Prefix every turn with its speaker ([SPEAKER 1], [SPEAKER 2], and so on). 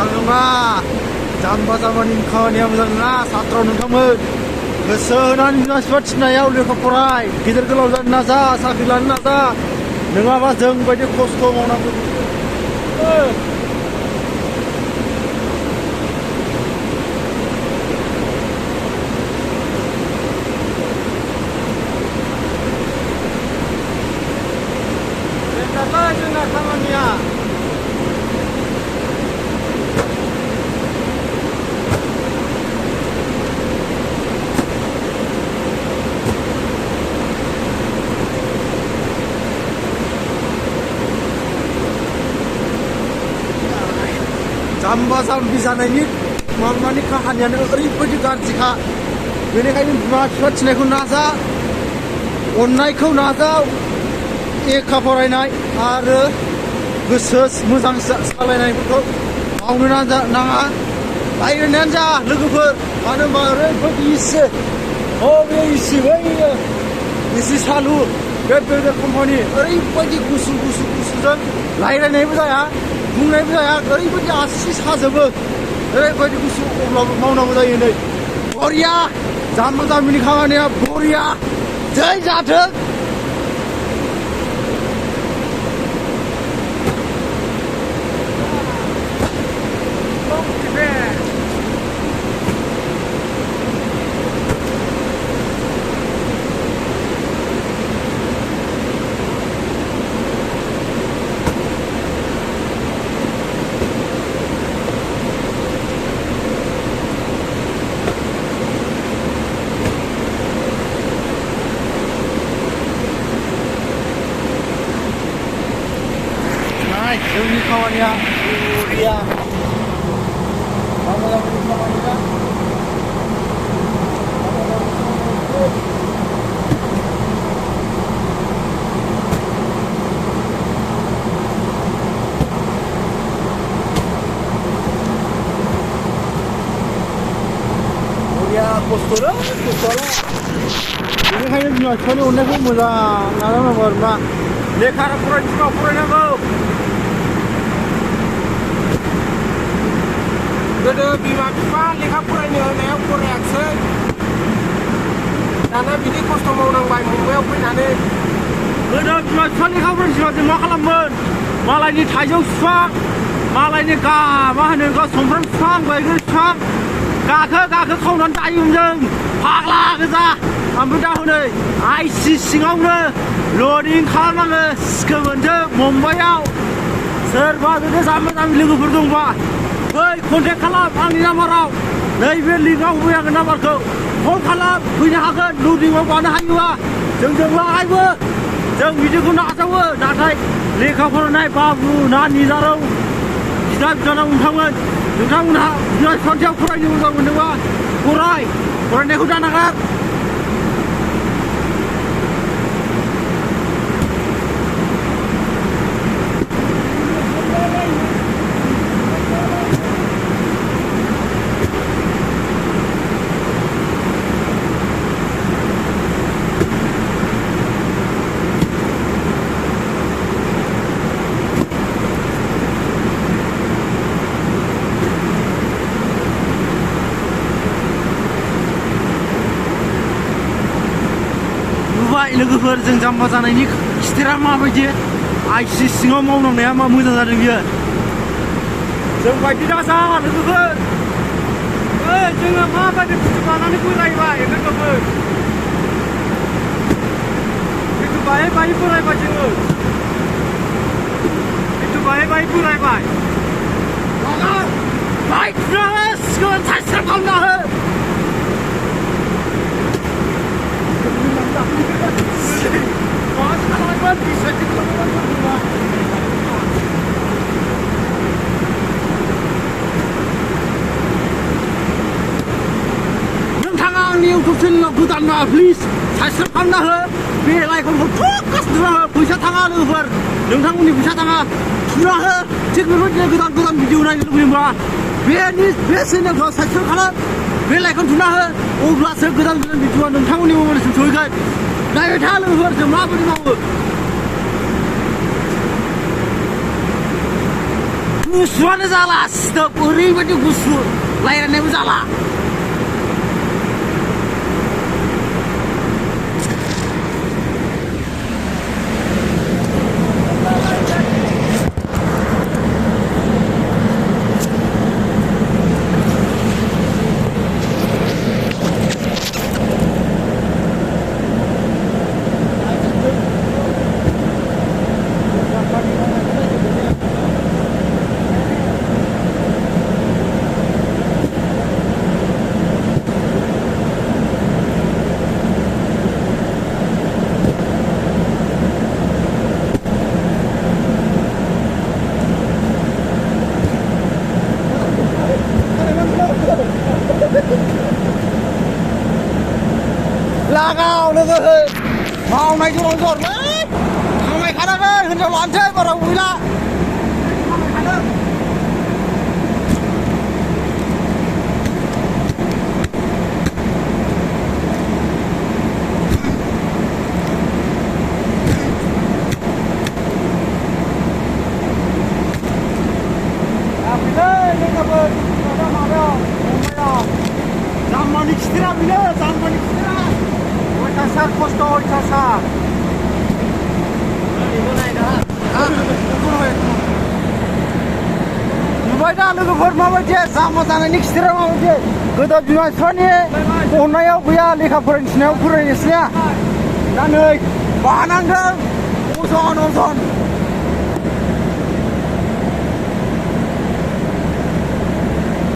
[SPEAKER 1] मोजां नङा जाम्बा जाम्बानि खामानिया मोजां नङा सात्र नोंथांमोन गोसो होनानै बिमा बिफा थिननायाव लेखा फराय गिदिर गोलाव जानो नाजा साख्रि लानो नाजा नङाबा जों बायदि खस्थ' मावनांगौ जोंना खामानिया जाम्बा जाम्बि जानायनि माबानि काहानियानो ओरैबायदि गाज्रिखा बेनिखायनो बिमा बिफा थिननायखौ नाजा अननायखौ नाजा लेखा फरायनाय आरो गोसो मोजां सालायनायफोरखौ मावनो नाङा रायज्लायनायानो जा लोगोफोर मानो होनबा ओरैबायदि इसे बे इसे बैयो इसे सालु बे बेलेग कम्पानि ओरैबायदि गुसु गुसु गुसुजों रायज्लायनायबो जाया बुंनायबो जाया ओरैबायदि आसि साजोबो ओरैबायदि गुसु अब्लाबो मावनांगौ जायो नै बरिया जाम्बा जाम्बिनि खामानिया बरिया जै जाथों जोंनि खामानिया बरिया जाम्बा जाम्बिनि खामानिया बरिया खस्थ'लै खस्थ'आलाय बेनिखायनो बिमा बिफानि अननायखौ मोजां नाजानांगौ आरोना लेखा फरायनांगौ गोदो बिमा बिफा लेखा फरायनो होनायाव फरायाखिसै दाना बिदि खस्थ' मावनांबाय मुम्बाइआव फैनानै गोदो बिमा बिफा लेखा फरायनो जों मा खालामोन मालायनि थाइजौ बिफां मालायनि मा होनो सुमफ्राम बिफां बैग्रि बिफां गाखो खावनानै जायोमोन जों फाग्ला गोजा ओमफ्राय दा हनै आइसि सिङावनो लडिं खालामनाङो सिखोमोनसो मुम्बाइआव सोरबा जुदि जाम्बा जाम्बि लोगोफोर दंबा बै कन्टेक्ट खालाम आंनि नाम्बाराव नैबे लिंकआव होबाय आङो नाम्बारखौ कल खालाम फैनो हागोन लडिंआव बानो हायोबा जोंजों लागायबो जों बिदिखौ नाजावो नाथाय लेखा फरायनाय बाबु ना निजारौ बिदा बिनानाव नोंथांमोनहा बिमा बिफानि सायाव फरायनो मोजां मोनदोंबा फरायनायखौ दानागार लोगोफोर जों जाम्बा जानायनि खिथेरा माबायदि आइसि सिङाव मावनांनाया मा मोजां जादों बियो जों बायदि दाजा लोगोफोर जोङो माबायदि बुस्थु लानानै बोरायबाय लोगोफोर बेखौ बाहाय बोरायबाय जोङो बेखौ बाहाय बोरायबाय बाइकफ्रानो सिगां साइड खालामना हो नोंथाङा आंनि इउटुब चेनेलाव गोदान मा प्लिज साबसक्राइब खालामना हो बे लाइकनखौ फकास थुना हो फैसा थाङा लोगोफोर नोंथांमोननि फैसा थाङा थुना हो थिग बेबायदिनो गोदान भिडिअ नायनो लुबैयोब्ला बे चेनेलखौ साबसक्राइब खालाम बे लाइकन थुना हो अब्लासो गोदान भिडिअआ नोंथांमोननि मबाइलसिम सहैगोन नायबाय था लोगोफोर जों माबोरै मावो गुसुआनो जाला सिदोब ओरैबायदि गुसु रायज्लायनायबो जाला लागाव लोगो मावनायजों रंजरलै खामायखानांगोन हिनजाव लानोसै बारा गैला जाम्बानि खिथेरा बेनो जाम्बानि खिथेरा अयथासार खस्थ' अयथासार नुबाय दा लोगोफोर माबायदि जाम्बा जानायनि खिथेरा माबायदि गोदो बिमा बिफानि अननायाव गैया लेखा फरायनो थिननायाव फरायनोसैया दा नै बानांदों अजन